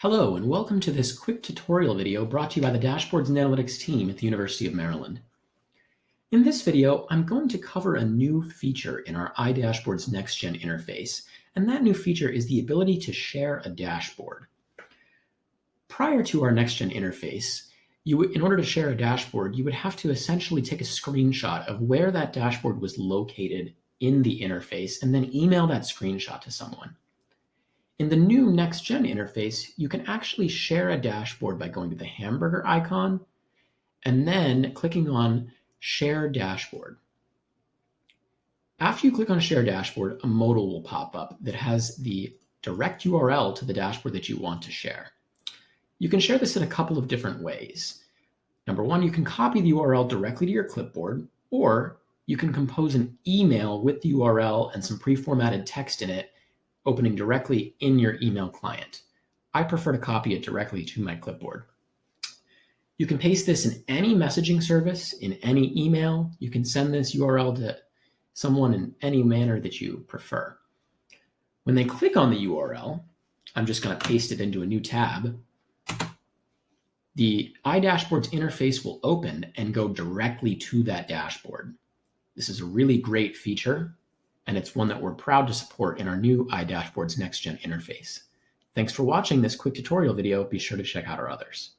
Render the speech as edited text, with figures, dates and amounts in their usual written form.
Hello, and welcome to this quick tutorial video brought to you by the Dashboards and Analytics team at the University of Maryland. In this video, I'm going to cover a new feature in our iDashboards NextGen interface, and that new feature is the ability to share a dashboard. Prior to our NextGen interface, in order to share a dashboard, you would have to essentially take a screenshot of where that dashboard was located in the interface and then email that screenshot to someone. In the new NextGen interface, you can actually share a dashboard by going to the hamburger icon and then clicking on Share Dashboard. After you click on Share Dashboard, a modal will pop up that has the direct URL to the dashboard that you want to share. You can share this in a couple of different ways. Number one, you can copy the URL directly to your clipboard, or you can compose an email with the URL and some pre-formatted text in it opening directly in your email client. I prefer to copy it directly to my clipboard. You can paste this in any messaging service, in any email. You can send this URL to someone in any manner that you prefer. When they click on the URL, I'm just going to paste it into a new tab. The iDashboards interface will open and go directly to that dashboard. This is a really great feature, and it's one that we're proud to support in our new iDashboards NextGen interface. Thanks for watching this quick tutorial video. Be sure to check out our others.